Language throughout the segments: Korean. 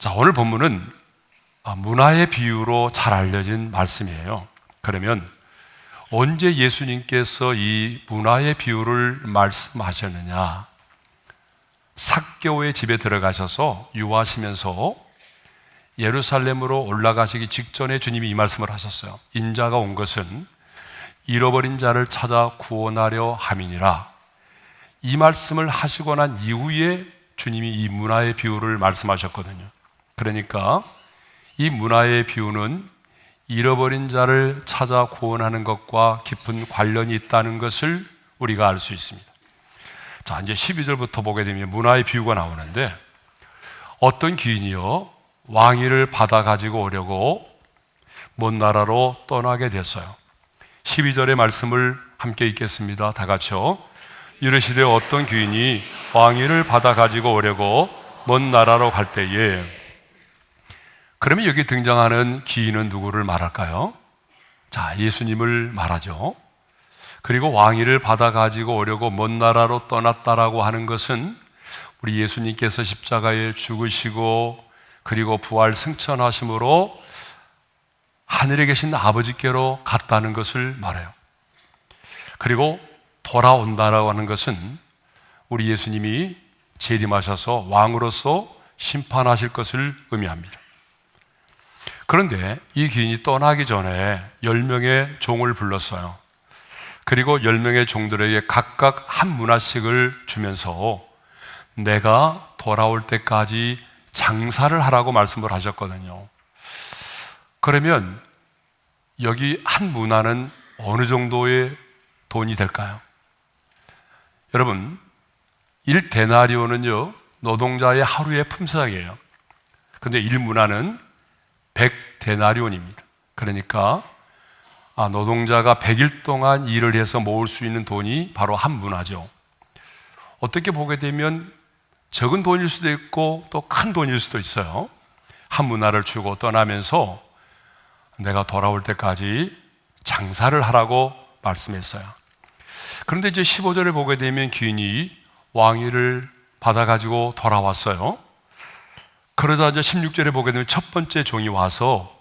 자, 오늘 본문은 문화의 비유로 잘 알려진 말씀이에요. 그러면 언제 예수님께서 이 문화의 비유를 말씀하셨느냐? 삭개오의 집에 들어가셔서 유하시면서 예루살렘으로 올라가시기 직전에 주님이 이 말씀을 하셨어요. 인자가 온 것은 잃어버린 자를 찾아 구원하려 함이니라. 이 말씀을 하시고 난 이후에 주님이 이 문화의 비유를 말씀하셨거든요. 그러니까 이 문화의 비유는 잃어버린 자를 찾아 구원하는 것과 깊은 관련이 있다는 것을 우리가 알 수 있습니다. 자, 이제 12절부터 보게 되면 문화의 비유가 나오는데, 어떤 귀인이요 왕위를 받아 가지고 오려고 먼 나라로 떠나게 됐어요. 12절의 말씀을 함께 읽겠습니다. 다 같이요. 이르시되 어떤 귀인이 왕위를 받아 가지고 오려고 먼 나라로 갈 때에, 그러면 여기 등장하는 귀인은 누구를 말할까요? 자, 예수님을 말하죠. 그리고 왕위를 받아 가지고 오려고 먼 나라로 떠났다라고 하는 것은 우리 예수님께서 십자가에 죽으시고 그리고 부활 승천하심으로 하늘에 계신 아버지께로 갔다는 것을 말해요. 그리고 돌아온다라고 하는 것은 우리 예수님이 재림하셔서 왕으로서 심판하실 것을 의미합니다. 그런데 이 귀인이 떠나기 전에 10명의 종을 불렀어요. 그리고 10명의 종들에게 각각 한 문화씩을 주면서 내가 돌아올 때까지 장사를 하라고 말씀을 하셨거든요. 그러면 여기 한 문화는 어느 정도의 돈이 될까요? 여러분, 1데나리온은요 노동자의 하루의 품삯이에요. 그런데 1문화는 100데나리온입니다. 그러니까 노동자가 100일 동안 일을 해서 모을 수 있는 돈이 바로 한 문화죠. 어떻게 보게 되면 적은 돈일 수도 있고 또 큰 돈일 수도 있어요. 한 문화를 주고 떠나면서 내가 돌아올 때까지 장사를 하라고 말씀했어요. 그런데 이제 15절에 보게 되면 귀인이 왕위를 받아가지고 돌아왔어요. 그러자 이제 16절에 보게 되면 첫 번째 종이 와서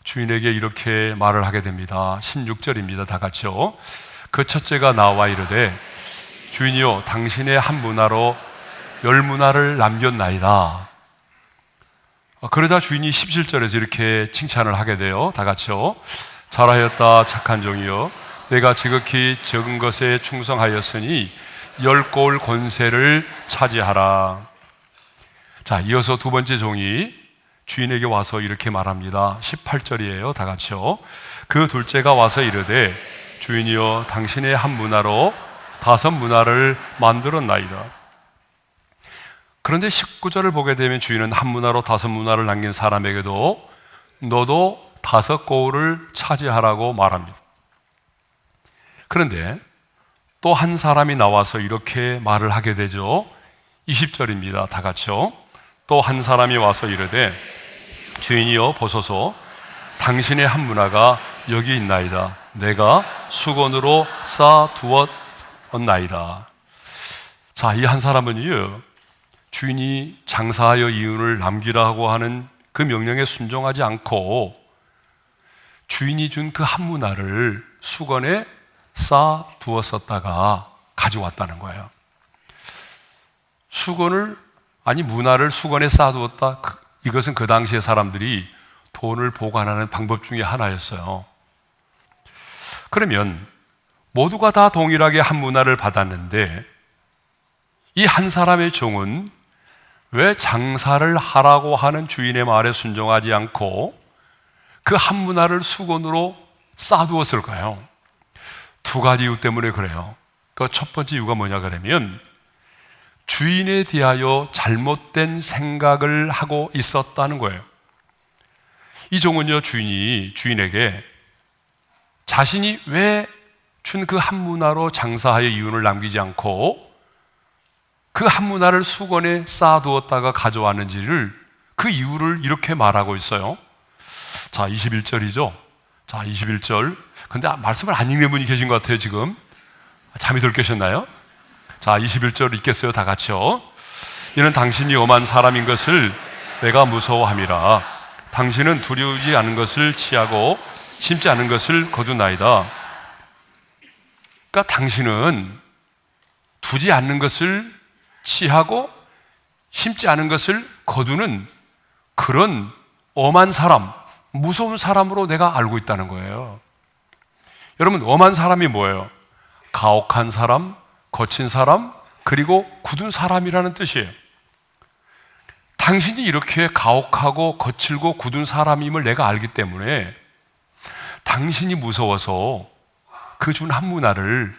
주인에게 이렇게 말을 하게 됩니다. 16절입니다. 다 같이요. 그 첫째가 나와 이르되 주인이요 당신의 한 문화로 10문화를 남겼나이다. 그러자 주인이 17절에서 이렇게 칭찬을 하게 돼요. 다 같이요. 잘하였다 착한 종이요 내가 지극히 적은 것에 충성하였으니 10고을 권세를 차지하라. 자, 이어서 두 번째 종이 주인에게 와서 이렇게 말합니다. 18절이에요. 다 같이요. 그 둘째가 와서 이르되 주인이여 당신의 한 문화로 5문화를 만들었나이다. 그런데 19절을 보게 되면 주인은 한 문화로 5문화를 남긴 사람에게도 너도 5고을을 차지하라고 말합니다. 그런데 또 한 사람이 나와서 이렇게 말을 하게 되죠. 20절입니다. 다 같이요. 또 한 사람이 와서 이르되 주인이여 보소서 당신의 한 문화가 여기 있나이다. 내가 수건으로 쌓아두었나이다. 자, 이 한 사람은요 주인이 장사하여 이윤을 남기라고 하는 그 명령에 순종하지 않고 주인이 준 그 한 문화를 수건에 쌓아두었었다가 가져왔다는 거예요. 문화를 수건에 쌓아두었다. 이것은 그 당시에 사람들이 돈을 보관하는 방법 중에 하나였어요. 그러면 모두가 다 동일하게 한 문화를 받았는데 이 한 사람의 종은 왜 장사를 하라고 하는 주인의 말에 순종하지 않고 그 한 문화를 수건으로 쌓아두었을까요? 두 가지 이유 때문에 그래요. 그 첫 번째 이유가 뭐냐 그러면 주인에 대하여 잘못된 생각을 하고 있었다는 거예요. 이 종은요 주인에게 자신이 왜 준 그 한 문화로 장사하여 이윤을 남기지 않고 그 한 문화를 수건에 쌓아두었다가 가져왔는지를 그 이유를 이렇게 말하고 있어요. 자, 21절이죠. 자, 21절. 근데 말씀을 안 읽는 분이 계신 것 같아요. 지금 잠이 덜 깨셨나요? 자, 21절 읽겠어요. 다 같이요. 이는 당신이 엄한 사람인 것을 내가 무서워함이라. 당신은 두려우지 않은 것을 취하고 심지 않은 것을 거두나이다. 그러니까 당신은 두지 않는 것을 취하고 심지 않은 것을 거두는 그런 엄한 사람, 무서운 사람으로 내가 알고 있다는 거예요. 여러분, 엄한 사람이 뭐예요? 가혹한 사람, 거친 사람, 그리고 굳은 사람이라는 뜻이에요. 당신이 이렇게 가혹하고 거칠고 굳은 사람임을 내가 알기 때문에 당신이 무서워서 그 준 한 문화를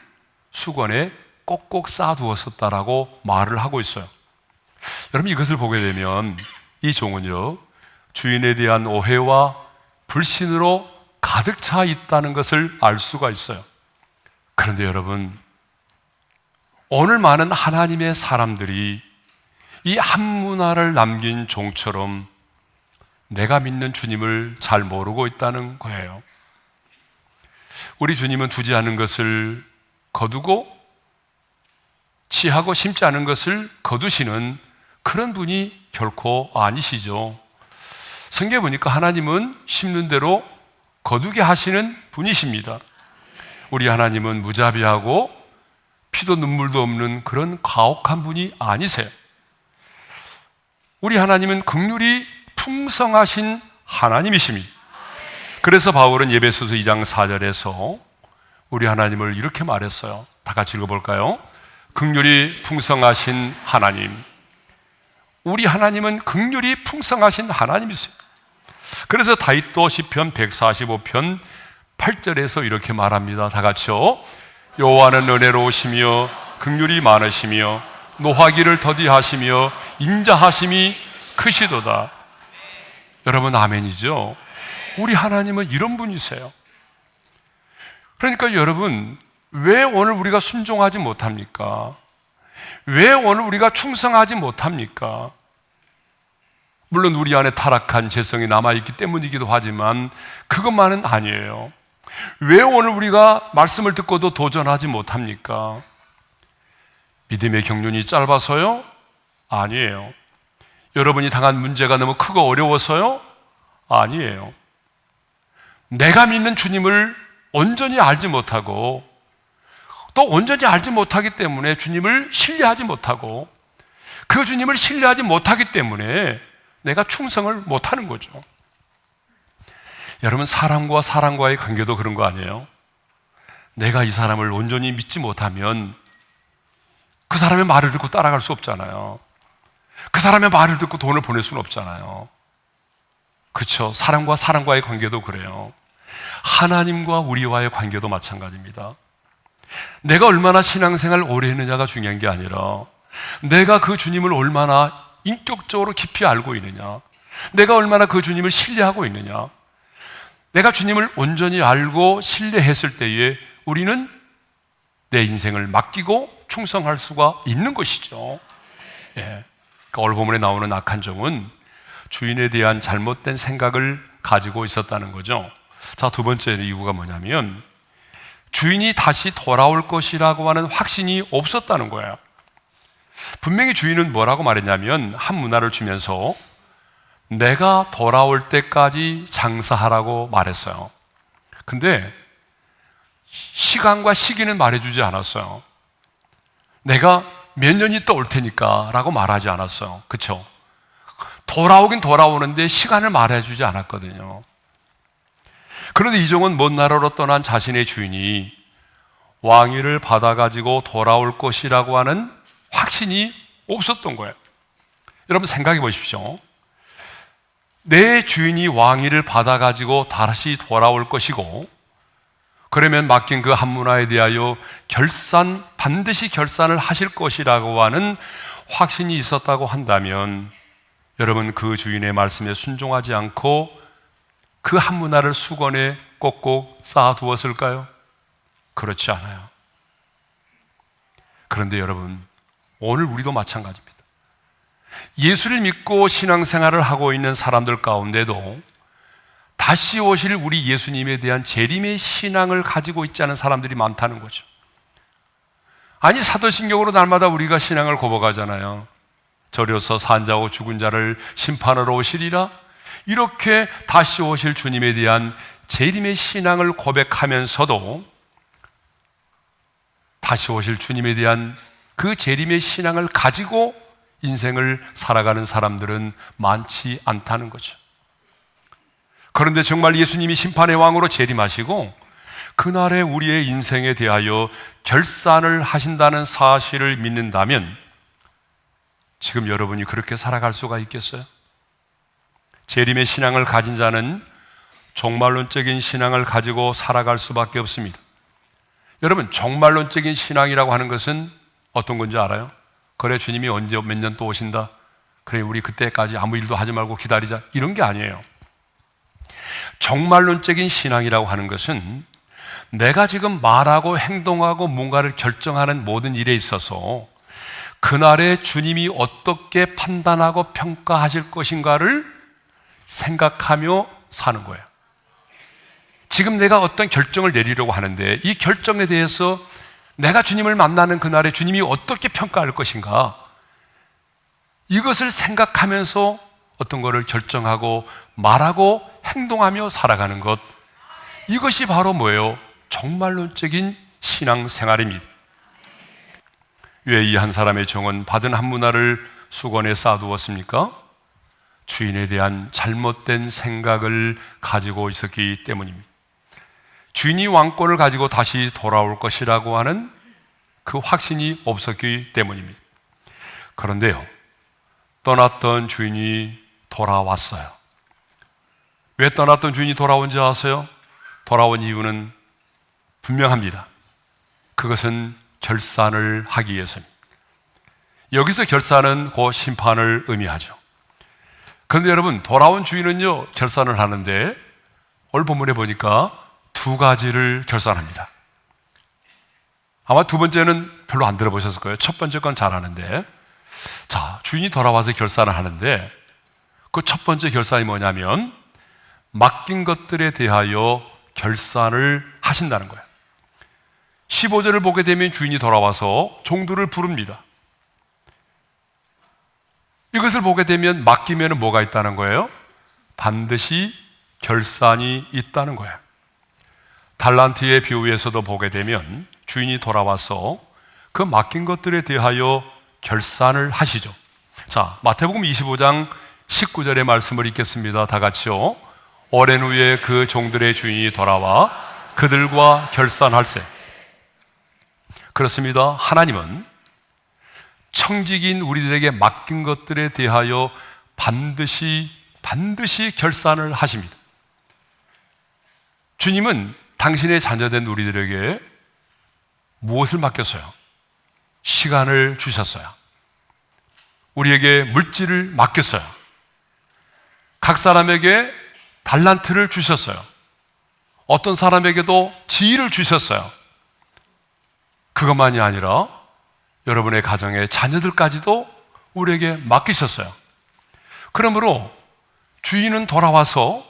수건에 꼭꼭 쌓아두었었다라고 말을 하고 있어요. 여러분, 이것을 보게 되면 이 종은요, 주인에 대한 오해와 불신으로 가득 차 있다는 것을 알 수가 있어요. 그런데 여러분, 오늘 많은 하나님의 사람들이 이 한 문화를 남긴 종처럼 내가 믿는 주님을 잘 모르고 있다는 거예요. 우리 주님은 두지 않은 것을 거두고 취하고 심지 않은 것을 거두시는 그런 분이 결코 아니시죠. 성경에 보니까 하나님은 심는 대로 거두게 하시는 분이십니다. 우리 하나님은 무자비하고 피도 눈물도 없는 그런 가혹한 분이 아니세요. 우리 하나님은 긍휼이 풍성하신 하나님이십니다. 그래서 바울은 에베소서 2장 4절에서 우리 하나님을 이렇게 말했어요. 다 같이 읽어볼까요? 긍휼이 풍성하신 하나님. 우리 하나님은 긍휼이 풍성하신 하나님이세요. 그래서 다윗도 시편 145편 8절에서 이렇게 말합니다. 다 같이요. 여호와는 은혜로우시며 긍휼이 많으시며 노하기를 더디하시며 인자하심이 크시도다. 여러분, 아멘이죠? 우리 하나님은 이런 분이세요. 그러니까 여러분, 왜 오늘 우리가 순종하지 못합니까? 왜 오늘 우리가 충성하지 못합니까? 물론 우리 안에 타락한 죄성이 남아있기 때문이기도 하지만 그것만은 아니에요. 왜 오늘 우리가 말씀을 듣고도 도전하지 못합니까? 믿음의 경륜이 짧아서요? 아니에요. 여러분이 당한 문제가 너무 크고 어려워서요? 아니에요. 내가 믿는 주님을 온전히 알지 못하고 또 온전히 알지 못하기 때문에 주님을 신뢰하지 못하고 그 주님을 신뢰하지 못하기 때문에 내가 충성을 못하는 거죠. 여러분, 사람과 사람과의 관계도 그런 거 아니에요? 내가 이 사람을 온전히 믿지 못하면 그 사람의 말을 듣고 따라갈 수 없잖아요. 그 사람의 말을 듣고 돈을 보낼 수는 없잖아요. 그렇죠? 사람과 사람과의 관계도 그래요. 하나님과 우리와의 관계도 마찬가지입니다. 내가 얼마나 신앙생활 오래 했느냐가 중요한 게 아니라 내가 그 주님을 얼마나 인격적으로 깊이 알고 있느냐, 내가 얼마나 그 주님을 신뢰하고 있느냐. 내가 주님을 온전히 알고 신뢰했을 때에 우리는 내 인생을 맡기고 충성할 수가 있는 것이죠. 예. 그러니까 오늘 본문에 나오는 악한 종은 주인에 대한 잘못된 생각을 가지고 있었다는 거죠. 자, 두 번째 이유가 뭐냐면 주인이 다시 돌아올 것이라고 하는 확신이 없었다는 거예요. 분명히 주인은 뭐라고 말했냐면 한 문화를 주면서 내가 돌아올 때까지 장사하라고 말했어요. 근데 시간과 시기는 말해주지 않았어요. 내가 몇 년이 있다 올 테니까 라고 말하지 않았어요. 그렇죠? 돌아오긴 돌아오는데 시간을 말해주지 않았거든요. 그런데 이 종은 먼 나라로 떠난 자신의 주인이 왕위를 받아가지고 돌아올 것이라고 하는 확신이 없었던 거예요. 여러분, 생각해 보십시오. 내 주인이 왕위를 받아가지고 다시 돌아올 것이고 그러면 맡긴 그 한 문화에 대하여 반드시 결산을 하실 것이라고 하는 확신이 있었다고 한다면 여러분, 그 주인의 말씀에 순종하지 않고 그 한 문화를 수건에 꼭꼭 쌓아두었을까요? 그렇지 않아요. 그런데 여러분, 오늘 우리도 마찬가지입니다. 예수를 믿고 신앙생활을 하고 있는 사람들 가운데도 다시 오실 우리 예수님에 대한 재림의 신앙을 가지고 있지 않은 사람들이 많다는 거죠. 아니, 사도신경으로 날마다 우리가 신앙을 고백하잖아요. 저려서 산자고 죽은 자를 심판하러 오시리라. 이렇게 다시 오실 주님에 대한 재림의 신앙을 고백하면서도 다시 오실 주님에 대한 그 재림의 신앙을 가지고 인생을 살아가는 사람들은 많지 않다는 거죠. 그런데 정말 예수님이 심판의 왕으로 재림하시고 그날에 우리의 인생에 대하여 결산을 하신다는 사실을 믿는다면 지금 여러분이 그렇게 살아갈 수가 있겠어요? 재림의 신앙을 가진 자는 종말론적인 신앙을 가지고 살아갈 수밖에 없습니다. 여러분, 종말론적인 신앙이라고 하는 것은 어떤 건지 알아요? 그래, 주님이 언제 몇 년 또 오신다. 그래, 우리 그때까지 아무 일도 하지 말고 기다리자. 이런 게 아니에요. 종말론적인 신앙이라고 하는 것은 내가 지금 말하고 행동하고 뭔가를 결정하는 모든 일에 있어서 그날에 주님이 어떻게 판단하고 평가하실 것인가를 생각하며 사는 거예요. 지금 내가 어떤 결정을 내리려고 하는데 이 결정에 대해서 내가 주님을 만나는 그날에 주님이 어떻게 평가할 것인가, 이것을 생각하면서 어떤 것을 결정하고 말하고 행동하며 살아가는 것, 이것이 바로 뭐예요? 종말론적인 신앙생활입니다. 왜 이 한 사람의 종은 받은 한 문화를 수건에 쌓아두었습니까? 주인에 대한 잘못된 생각을 가지고 있었기 때문입니다. 주인이 왕권을 가지고 다시 돌아올 것이라고 하는 그 확신이 없었기 때문입니다. 그런데요, 떠났던 주인이 돌아왔어요. 왜 떠났던 주인이 돌아온지 아세요? 돌아온 이유는 분명합니다. 그것은 결산을 하기 위해서입니다. 여기서 결산은 곧 심판을 의미하죠. 그런데 여러분, 돌아온 주인은요, 결산을 하는데 오늘 본문에 보니까 두 가지를 결산합니다. 아마 두 번째는 별로 안 들어보셨을 거예요. 첫 번째 건 잘 아는데, 자, 주인이 돌아와서 결산을 하는데 그 첫 번째 결산이 뭐냐면 맡긴 것들에 대하여 결산을 하신다는 거예요. 15절을 보게 되면 주인이 돌아와서 종들을 부릅니다. 이것을 보게 되면 맡기면 뭐가 있다는 거예요? 반드시 결산이 있다는 거예요. 달란트의 비유에서도 보게 되면 주인이 돌아와서 그 맡긴 것들에 대하여 결산을 하시죠. 자, 마태복음 25장 19절의 말씀을 읽겠습니다. 다 같이요. 오랜 후에 그 종들의 주인이 돌아와 그들과 결산할세. 그렇습니다. 하나님은 청직인 우리들에게 맡긴 것들에 대하여 반드시 결산을 하십니다. 주님은 당신의 자녀된 우리들에게 무엇을 맡겼어요? 시간을 주셨어요. 우리에게 물질을 맡겼어요. 각 사람에게 달란트를 주셨어요. 어떤 사람에게도 지혜를 주셨어요. 그것만이 아니라 여러분의 가정의 자녀들까지도 우리에게 맡기셨어요. 그러므로 주인은 돌아와서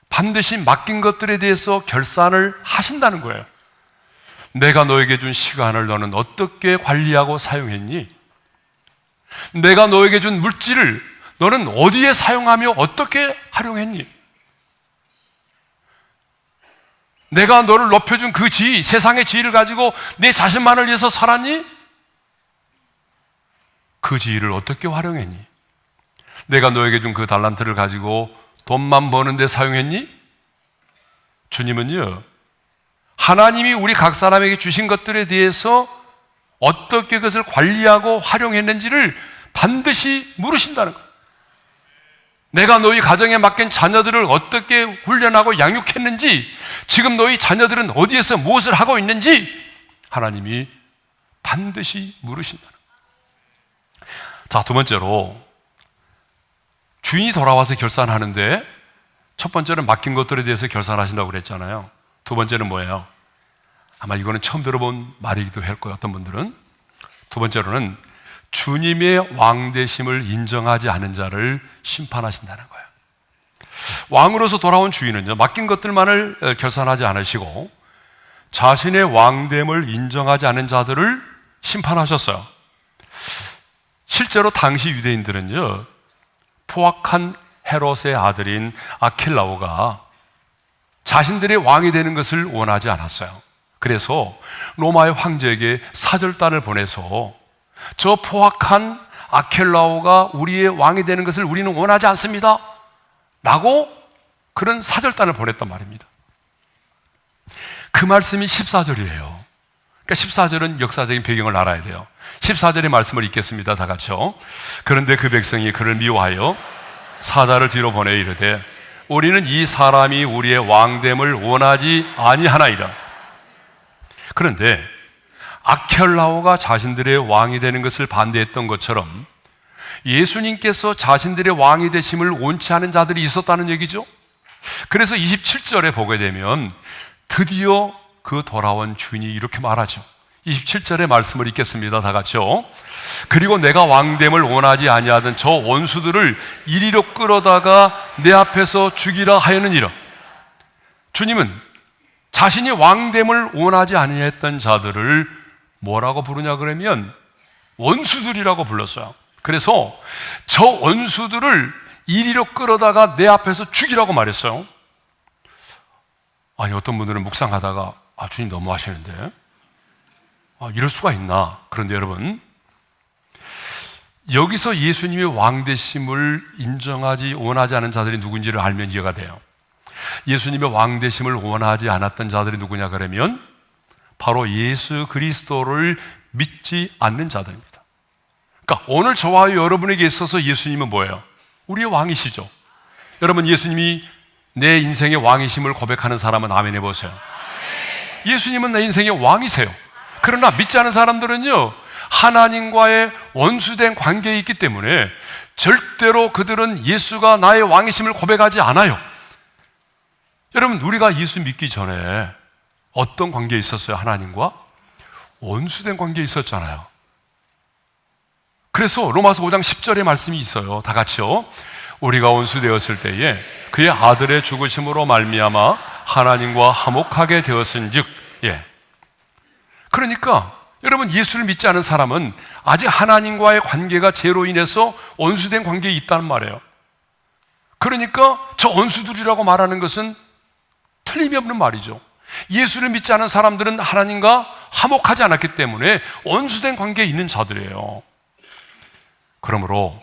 반드시 맡긴 것들에 대해서 결산을 하신다는 거예요. 내가 너에게 준 시간을 너는 어떻게 관리하고 사용했니? 내가 너에게 준 물질을 너는 어디에 사용하며 어떻게 활용했니? 내가 너를 높여준 그 지위, 세상의 지위를 가지고 내 자신만을 위해서 살았니? 그 지위를 어떻게 활용했니? 내가 너에게 준 그 달란트를 가지고 돈만 버는 데 사용했니? 주님은요, 하나님이 우리 각 사람에게 주신 것들에 대해서 어떻게 그것을 관리하고 활용했는지를 반드시 물으신다는 거예요. 내가 너희 가정에 맡긴 자녀들을 어떻게 훈련하고 양육했는지, 지금 너희 자녀들은 어디에서 무엇을 하고 있는지 하나님이 반드시 물으신다는 거예요. 자, 두 번째로 주인이 돌아와서 결산하는데, 첫 번째는 맡긴 것들에 대해서 결산하신다고 그랬잖아요. 두 번째는 뭐예요? 아마 이거는 처음 들어본 말이기도 할 거예요, 어떤 분들은. 두 번째로는 주님의 왕되심을 인정하지 않은 자를 심판하신다는 거예요. 왕으로서 돌아온 주인은요, 맡긴 것들만을 결산하지 않으시고 자신의 왕됨을 인정하지 않은 자들을 심판하셨어요. 실제로 당시 유대인들은요, 포악한 헤롯의 아들인 아킬라오가 자신들의 왕이 되는 것을 원하지 않았어요. 그래서 로마의 황제에게 사절단을 보내서 저 포악한 아킬라오가 우리의 왕이 되는 것을 우리는 원하지 않습니다 라고 그런 사절단을 보냈단 말입니다. 그 말씀이 14절이에요. 그러니까 14절은 역사적인 배경을 알아야 돼요. 14절의 말씀을 읽겠습니다. 다 같이요. 그런데 그 백성이 그를 미워하여 사자를 뒤로 보내 이르되 우리는 이 사람이 우리의 왕됨을 원하지 아니하나이다. 그런데 아켈라오가 자신들의 왕이 되는 것을 반대했던 것처럼 예수님께서 자신들의 왕이 되심을 원치 않은 자들이 있었다는 얘기죠. 그래서 27절에 보게 되면 드디어 그 돌아온 주인이 이렇게 말하죠. 27절의 말씀을 읽겠습니다. 다 같이요. 그리고 내가 왕됨을 원하지 아니하던 저 원수들을 이리로 끌어다가 내 앞에서 죽이라 하였느니라. 주님은 자신이 왕됨을 원하지 아니했던 자들을 뭐라고 부르냐 그러면 원수들이라고 불렀어요. 그래서 저 원수들을 이리로 끌어다가 내 앞에서 죽이라고 말했어요. 아니, 어떤 분들은 묵상하다가 주님 너무 하시는데 이럴 수가 있나? 그런데 여러분, 여기서 예수님의 왕되심을 인정하지 원하지 않은 자들이 누군지를 알면 이해가 돼요. 예수님의 왕되심을 원하지 않았던 자들이 누구냐 그러면 바로 예수 그리스도를 믿지 않는 자들입니다. 그러니까 오늘 저와 여러분에게 있어서 예수님은 뭐예요? 우리의 왕이시죠. 여러분, 예수님이 내 인생의 왕이심을 고백하는 사람은 아멘 해보세요. 예수님은 내 인생의 왕이세요. 그러나 믿지 않은 사람들은요, 하나님과의 원수된 관계에 있기 때문에 절대로 그들은 예수가 나의 왕이심을 고백하지 않아요. 여러분, 우리가 예수 믿기 전에 어떤 관계에 있었어요? 하나님과 원수된 관계에 있었잖아요. 그래서 로마서 5장 10절의 말씀이 있어요. 다 같이요. 우리가 원수되었을 때에 그의 아들의 죽으심으로 말미암아 하나님과 화목하게 되었은즉. 그러니까 여러분, 예수를 믿지 않은 사람은 아직 하나님과의 관계가 죄로 인해서 원수된 관계에 있다는 말이에요. 그러니까 저 원수들이라고 말하는 것은 틀림이 없는 말이죠. 예수를 믿지 않은 사람들은 하나님과 화목하지 않았기 때문에 원수된 관계에 있는 자들이에요. 그러므로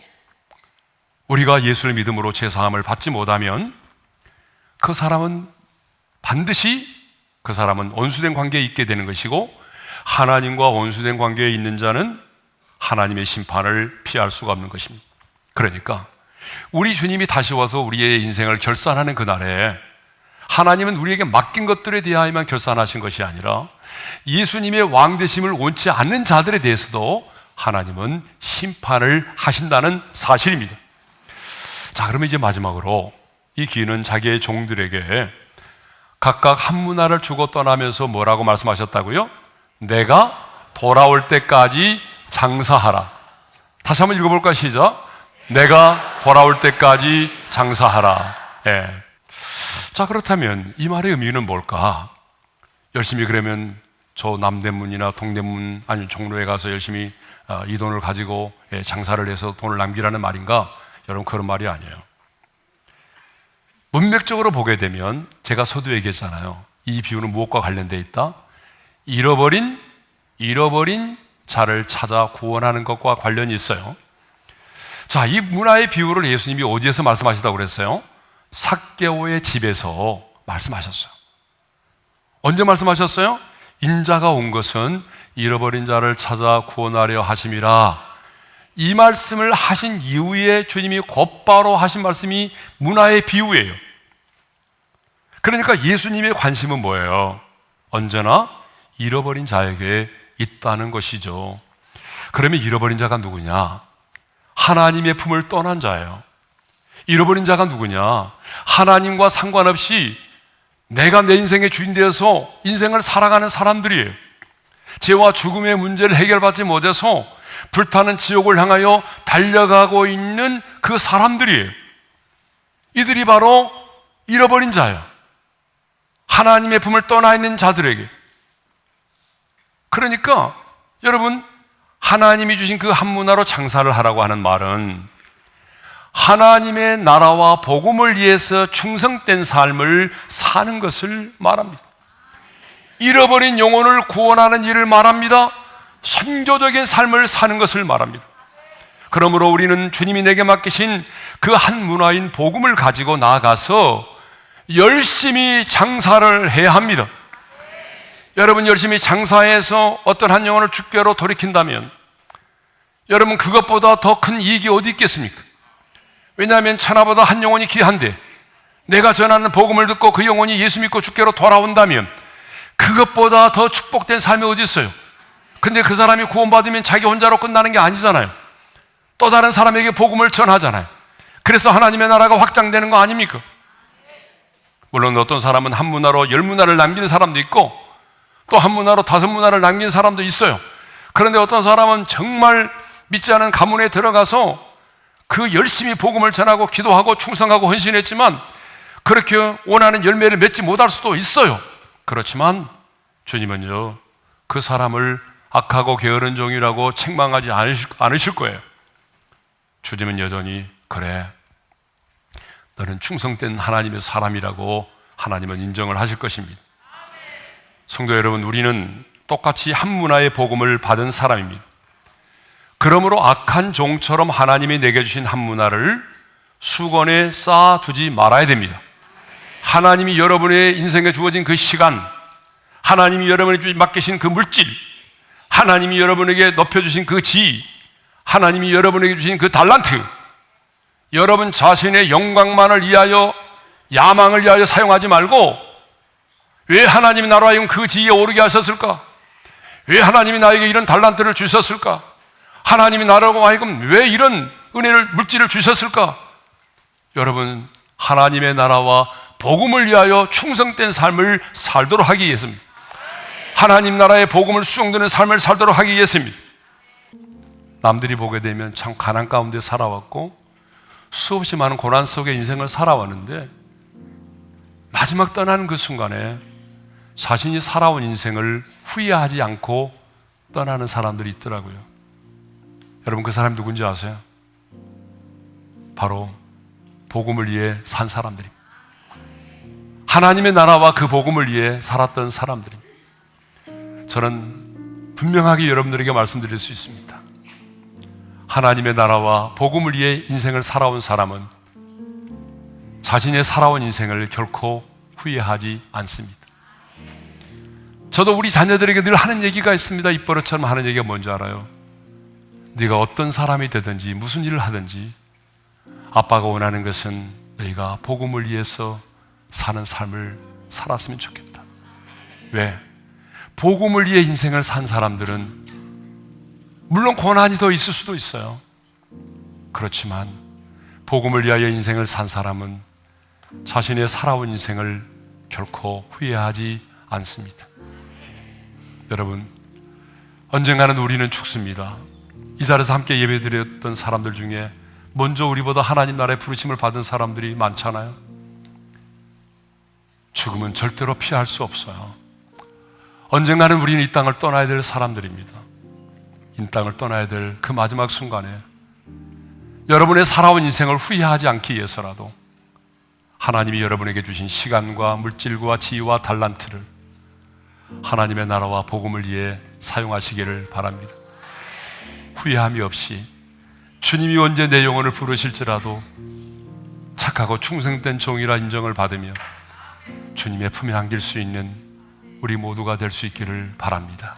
우리가 예수를 믿음으로 죄사함을 받지 못하면 그 사람은 반드시 그 사람은 원수된 관계에 있게 되는 것이고, 하나님과 원수된 관계에 있는 자는 하나님의 심판을 피할 수가 없는 것입니다. 그러니까 우리 주님이 다시 와서 우리의 인생을 결산하는 그날에 하나님은 우리에게 맡긴 것들에 대하여만 결산하신 것이 아니라 예수님의 왕되심을 원치 않는 자들에 대해서도 하나님은 심판을 하신다는 사실입니다. 자, 그러면 이제 마지막으로 이 기인은 자기의 종들에게 각각 한 문화를 주고 떠나면서 뭐라고 말씀하셨다고요? 내가 돌아올 때까지 장사하라. 다시 한번 읽어볼까요? 시작. 내가 돌아올 때까지 장사하라. 자, 그렇다면 이 말의 의미는 뭘까? 열심히 그러면 저 남대문이나 동대문 아니면 종로에 가서 열심히 이 돈을 가지고 장사를 해서 돈을 남기라는 말인가? 여러분, 그런 말이 아니에요. 문맥적으로 보게 되면 제가 서두에 얘기했잖아요. 이 비유는 무엇과 관련되어 있다? 잃어버린 자를 찾아 구원하는 것과 관련이 있어요. 자, 이 문화의 비유를 예수님이 어디에서 말씀하시다고 그랬어요? 삭개오의 집에서 말씀하셨어요. 언제 말씀하셨어요? 인자가 온 것은 잃어버린 자를 찾아 구원하려 하심이라. 이 말씀을 하신 이후에 주님이 곧바로 하신 말씀이 문화의 비유예요. 그러니까 예수님의 관심은 뭐예요? 언제나 잃어버린 자에게 있다는 것이죠. 그러면 잃어버린 자가 누구냐? 하나님의 품을 떠난 자예요. 잃어버린 자가 누구냐? 하나님과 상관없이 내가 내 인생의 주인 되어서 인생을 살아가는 사람들이에요. 죄와 죽음의 문제를 해결받지 못해서 불타는 지옥을 향하여 달려가고 있는 그 사람들이에요. 이들이 바로 잃어버린 자예요. 하나님의 품을 떠나 있는 자들에게. 그러니까 여러분, 하나님이 주신 그 한 문화로 장사를 하라고 하는 말은 하나님의 나라와 복음을 위해서 충성된 삶을 사는 것을 말합니다. 잃어버린 영혼을 구원하는 일을 말합니다. 선교적인 삶을 사는 것을 말합니다. 그러므로 우리는 주님이 내게 맡기신 그 한 문화인 복음을 가지고 나아가서 열심히 장사를 해야 합니다. 여러분, 열심히 장사해서 어떤 한 영혼을 주께로 돌이킨다면 여러분, 그것보다 더 큰 이익이 어디 있겠습니까? 왜냐하면 천하보다 한 영혼이 귀한데 내가 전하는 복음을 듣고 그 영혼이 예수 믿고 주께로 돌아온다면 그것보다 더 축복된 삶이 어디 있어요? 근데 그 사람이 구원받으면 자기 혼자로 끝나는 게 아니잖아요. 또 다른 사람에게 복음을 전하잖아요. 그래서 하나님의 나라가 확장되는 거 아닙니까? 물론 어떤 사람은 한 문화로 10문화를 남기는 사람도 있고 또 한 문화로 5문화를 남기는 사람도 있어요. 그런데 어떤 사람은 정말 믿지 않은 가문에 들어가서 그 열심히 복음을 전하고 기도하고 충성하고 헌신했지만 그렇게 원하는 열매를 맺지 못할 수도 있어요. 그렇지만 주님은요, 그 사람을 악하고 게으른 종이라고 책망하지 않으실 거예요. 주님은 여전히 그래, 너는 충성된 하나님의 사람이라고 하나님은 인정을 하실 것입니다. 성도 여러분, 우리는 똑같이 한 문화의 복음을 받은 사람입니다. 그러므로 악한 종처럼 하나님이 내게 주신 한 문화를 수건에 쌓아두지 말아야 됩니다. 하나님이 여러분의 인생에 주어진 그 시간, 하나님이 여러분에게 맡기신 그 물질, 하나님이 여러분에게 높여주신 그 지위, 하나님이 여러분에게 주신 그 달란트, 여러분 자신의 영광만을 위하여, 야망을 위하여 사용하지 말고 왜 하나님이 나로 하여금 그 지위에 오르게 하셨을까? 왜 하나님이 나에게 이런 달란트를 주셨을까? 하나님이 나라고 하여금 왜 이런 은혜를, 물질을 주셨을까? 여러분, 하나님의 나라와 복음을 위하여 충성된 삶을 살도록 하기 위해서입니다. 하나님 나라의 복음을 수용되는 삶을 살도록 하기 위해서입니다. 남들이 보게 되면 참 가난 가운데 살아왔고 수없이 많은 고난 속에 인생을 살아왔는데 마지막 떠나는 그 순간에 자신이 살아온 인생을 후회하지 않고 떠나는 사람들이 있더라고요. 여러분, 그 사람이 누군지 아세요? 바로 복음을 위해 산 사람들입니다. 하나님의 나라와 그 복음을 위해 살았던 사람들입니다. 저는 분명하게 여러분들에게 말씀드릴 수 있습니다. 하나님의 나라와 복음을 위해 인생을 살아온 사람은 자신의 살아온 인생을 결코 후회하지 않습니다. 저도 우리 자녀들에게 늘 하는 얘기가 있습니다. 입버릇처럼 하는 얘기가 뭔지 알아요? 네가 어떤 사람이 되든지 무슨 일을 하든지 아빠가 원하는 것은 너희가 복음을 위해서 사는 삶을 살았으면 좋겠다. 왜? 복음을 위해 인생을 산 사람들은 물론 고난이 더 있을 수도 있어요. 그렇지만 복음을 위하여 인생을 산 사람은 자신의 살아온 인생을 결코 후회하지 않습니다. 여러분, 언젠가는 우리는 죽습니다. 이 자리에서 함께 예배드렸던 사람들 중에 먼저 우리보다 하나님 나라의 부르심을 받은 사람들이 많잖아요. 죽음은 절대로 피할 수 없어요. 언젠가는 우리는 이 땅을 떠나야 될 사람들입니다. 이 땅을 떠나야 될 그 마지막 순간에 여러분의 살아온 인생을 후회하지 않기 위해서라도 하나님이 여러분에게 주신 시간과 물질과 지위와 달란트를 하나님의 나라와 복음을 위해 사용하시기를 바랍니다. 후회함이 없이 주님이 언제 내 영혼을 부르실지라도 착하고 충성된 종이라 인정을 받으며 주님의 품에 안길 수 있는 우리 모두가 될 수 있기를 바랍니다.